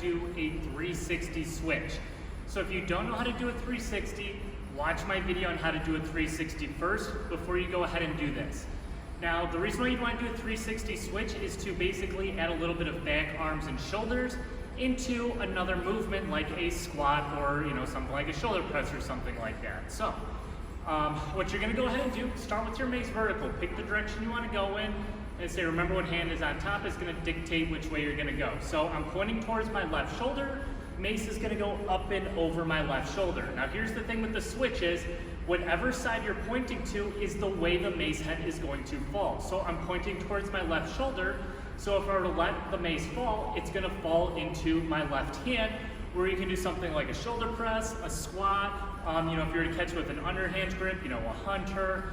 do a 360 switch. So if you don't know how to do a 360, watch my video on how to do a 360 first before you go ahead and do this. Now, the reason why you want to do a 360 switch is to basically add a little bit of back, arms, and shoulders into another movement like a squat or something like a shoulder press or something like that. So what you're going to go ahead and do, start with your Mace vertical. Pick the direction you want to go in and say, remember what hand is on top is going to dictate which way you're going to go. So I'm pointing towards my left shoulder. Mace is going to go up and over my left shoulder. Now here's the thing with the switch is, whatever side you're pointing to is the way the mace head is going to fall. So I'm pointing towards my left shoulder, so if I were to let the mace fall, it's going to fall into my left hand, where you can do something like a shoulder press, a squat, if you were to catch with an underhand grip, a hunter,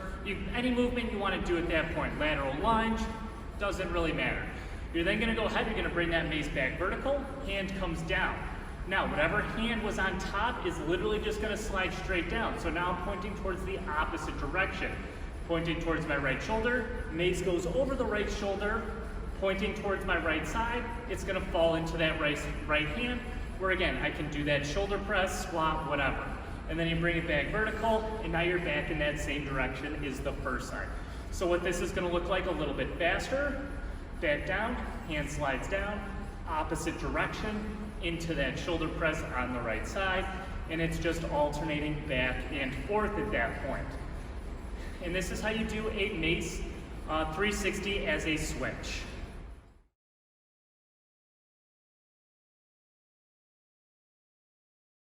any movement you want to do at that point, lateral lunge, doesn't really matter. You're then going to go ahead, you're going to bring that mace back vertical, hand comes down. Now, whatever hand was on top is literally just going to slide straight down. So now I'm pointing towards the opposite direction. Pointing towards my right shoulder, mace goes over the right shoulder, pointing towards my right side, it's going to fall into that right hand, where again, I can do that shoulder press, squat, whatever. And then you bring it back vertical, and now you're back in that same direction is the first side. So what this is going to look like a little bit faster, back down, hand slides down, opposite direction, into that shoulder press on the right side, and it's just alternating back and forth at that point. And this is how you do a Mace 360 as a switch.